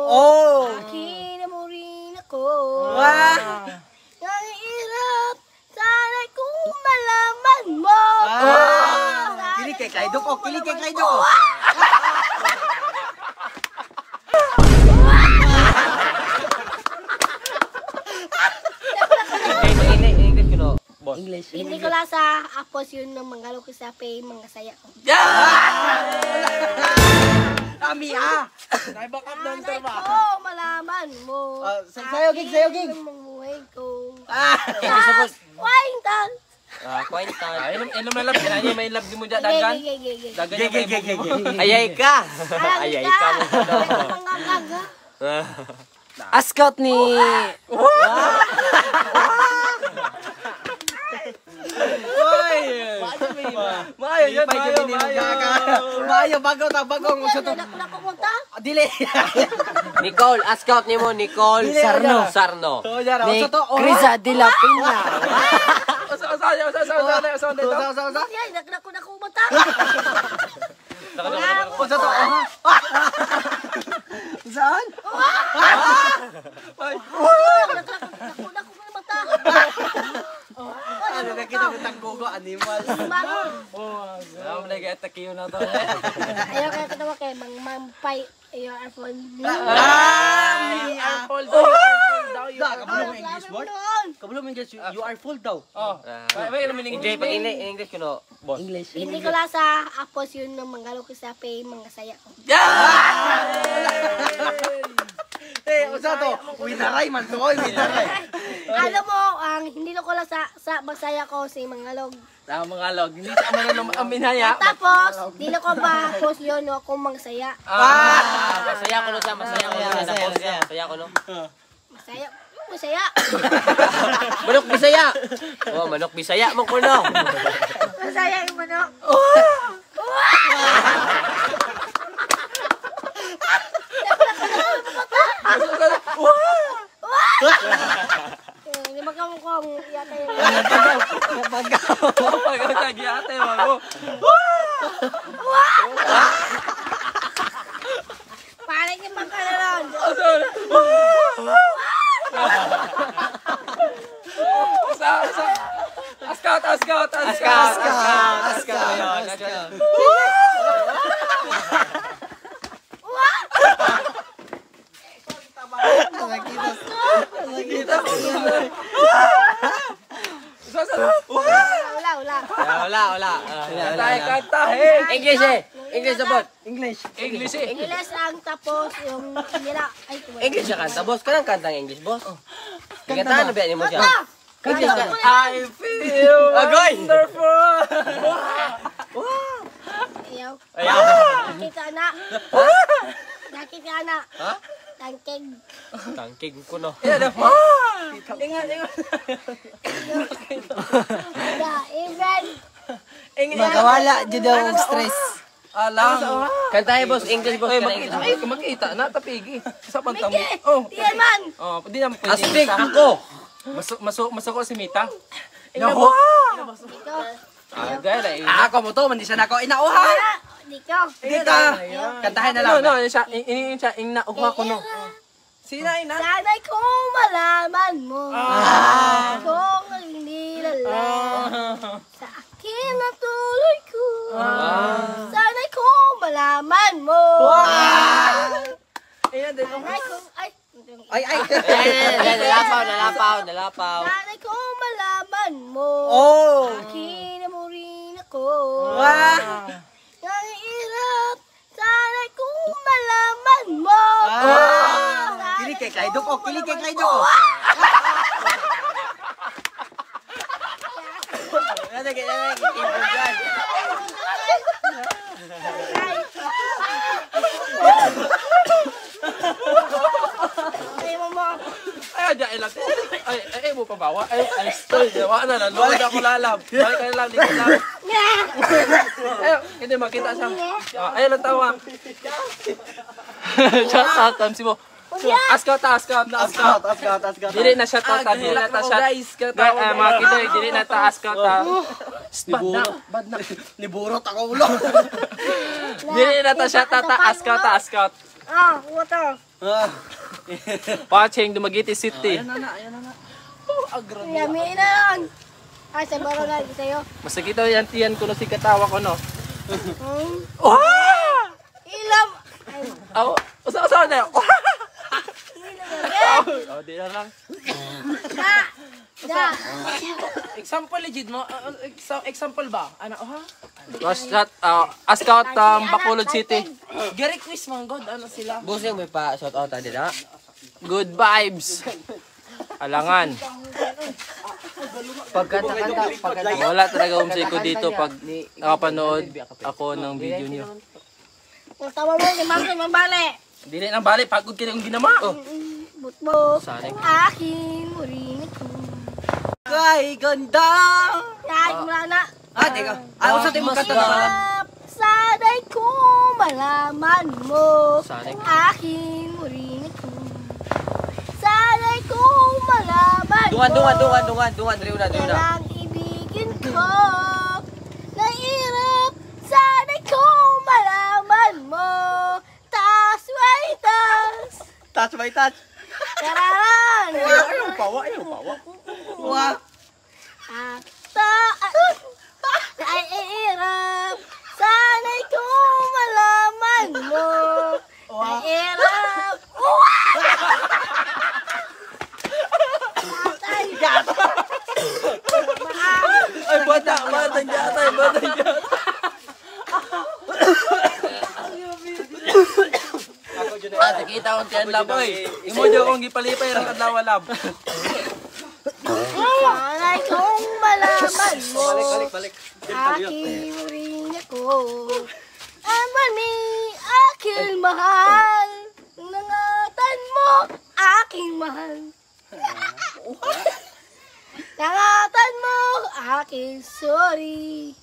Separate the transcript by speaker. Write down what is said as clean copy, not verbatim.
Speaker 1: Oh!
Speaker 2: Akin mo rin ako.
Speaker 1: Wow!
Speaker 2: Ang hirap, sana'y kung malaman mo.
Speaker 1: Kilig kay Clyde ko, kilig kay Clyde ko. English.
Speaker 2: Hindi ko lang sa apos yun ng manggalo ko sa pay, mga saya ko.
Speaker 1: Kami Naibakap ng
Speaker 2: Sana'y
Speaker 1: terma.
Speaker 2: kung malaman mo.
Speaker 1: Sayo gig, sayo gig.
Speaker 2: Akin ang mamuhay ko.
Speaker 3: Kwintan.
Speaker 2: Kwintan.
Speaker 3: Inom na lab. Kaya may lab di mo dyan dagan. Dagan yung may buko.
Speaker 1: Ayay ka.
Speaker 2: Ayay ka.
Speaker 1: Ascot ni... Mayo yun, mayo, bago bagong dili.
Speaker 4: Nicole, ascout ni mo, Nicole Sarno.
Speaker 1: Ni
Speaker 4: Crisa de la Pina.
Speaker 1: Saan? Ano nakita mo tanggogo animal?
Speaker 3: Ang lagi at takiyo na to.
Speaker 2: Ayaw kaya katawa kay mampay your iPhone.
Speaker 3: Full daw.
Speaker 1: Kabulong mo English word? Kabulong mo English, you are full daw.
Speaker 3: Wait, naman
Speaker 4: Hindi, pag English ko no, boss.
Speaker 1: English.
Speaker 2: Hindi ko lang sa apos yun ng manggalo ko sa pay, mga saya ko.
Speaker 1: Usa to, winaray man to, winaray.
Speaker 2: Alam mo, hindi ko lang sa masaya ko si Mangalog.
Speaker 3: mga log. Hindi sa ano ang binaya.
Speaker 2: Tapos, di na ko ba post yun no, kung magsaya.
Speaker 4: Masaya ko no sa masaya ko no. Masaya ko no.
Speaker 2: Masaya. Masaya.
Speaker 4: Manok Bisaya. Oh, manok Bisaya mo ko no.
Speaker 2: Masaya yung manok. Hindi magkamukong yata yung
Speaker 3: Pag tagyate mo.
Speaker 2: parang yung magkalaron.
Speaker 3: Ascout.
Speaker 2: Wala.
Speaker 3: Kantahin.
Speaker 4: English na bot.
Speaker 1: English.
Speaker 3: English.
Speaker 2: English ang tapos yung nila. Ay,
Speaker 4: English na kanta, boss. Kanang kantang English, boss. Kanta na ba mo siya? English ka.
Speaker 3: I feel wonderful.
Speaker 2: Ayaw. Nakita na.
Speaker 4: Ha?
Speaker 2: Tangkeg.
Speaker 4: Tangking ko no.
Speaker 3: Ingat.
Speaker 2: Even.
Speaker 1: Magawala jud daw og stress.
Speaker 3: Alam.
Speaker 4: Kantahin, boss. English, boss.
Speaker 3: Makita na tapigi. Sa pantamo.
Speaker 2: Miki. Diyan man.
Speaker 3: Di naman pwede.
Speaker 4: Astig ako.
Speaker 3: Masako si Mita.
Speaker 1: Naho.
Speaker 2: Dito.
Speaker 3: Dahil
Speaker 1: Ako mo to, man di siya nako inauha.
Speaker 2: Dito.
Speaker 1: Dito. Kantahin na lang.
Speaker 3: No, siya inauha ko no. Sinay na.
Speaker 2: Sana'y kung malaman mo. Kung hindi lala. Sa akin na tuloy ko. Sana'y kung malaman mo. Sana'y kung...
Speaker 1: Ay.
Speaker 4: Nalapaw.
Speaker 2: Sana'y kung malaman mo. Akin mo rin ako. Ang hirap. Sana'y kung malaman mo.
Speaker 1: Kilig kay Clyde ko, kilig kay Clyde ko.
Speaker 3: Ay, dyan ilang. Ay, mo pa bawa. Ay, stoy. Wala na. Luwag ako lalab. Balik ka lang. Likod lang. Ay, hindi makita siya. Ay, lang tawa. Shout out. Tamsi mo. Ascout. Dili na siya ta. Dili na ta siya. Mga kidoy, dili na ta ascout ta. Bad na.
Speaker 1: Niburot ako ulo.
Speaker 3: Dili na ta siya ta ascout.
Speaker 2: Water.
Speaker 3: Watching Dumaguete City.
Speaker 1: Ayan na.
Speaker 2: Yummy na lang. Ay, sa baro na sa'yo.
Speaker 3: Mas nakita yan tiyan ko no si katawa ko no.
Speaker 2: Hmm? Ilam. Ay,
Speaker 3: Aw, usa na.
Speaker 2: ilam.
Speaker 3: Oh, di na lang.
Speaker 2: Da.
Speaker 1: Example legit mo. Example ba? Ano ha?
Speaker 3: Scout Bacolod City.
Speaker 1: Gary quiz man god ano sila?
Speaker 4: Busing may pa shout out din na.
Speaker 3: Good vibes. Alangan.
Speaker 4: Pagkanta.
Speaker 3: Wala talaga umsay ko dito pag nakapanood ako ng video niyo.
Speaker 2: Kung tawa mo, si Ma'am mambali.
Speaker 3: Dili nang bali pagod kini yung ginama.
Speaker 2: Butbo.
Speaker 3: Saring.
Speaker 2: Aking muring ito.
Speaker 1: Kay ganda.
Speaker 2: Ay, mula na.
Speaker 1: Teka. Usa tayo magkanta na.
Speaker 2: Sana'y ko malaman mo.
Speaker 3: Saring.
Speaker 2: Aking muring ito. Sana'y ko malaman mo.
Speaker 4: Dungan, Rio na.
Speaker 2: Kailang ibigin ko. Nairap. Sana'y ko malaman mo. Tas, way, tas.
Speaker 1: Touch by touch.
Speaker 2: Tararan.
Speaker 1: Ayaw pawa. Wa.
Speaker 2: Ay, irap. Sana'y ko malaman mo. Nairap.
Speaker 3: Ay bata jatay. Nakita ko tiyan laboy. Imo jo kong gipalipay ra kadlaw lab.
Speaker 2: Sana'y kong malaman mo.
Speaker 1: Balik.
Speaker 2: Aking ring ako. Aman ni aking mahal. Nangatan mo, aking mahal. Nangatan mo, aking sorry.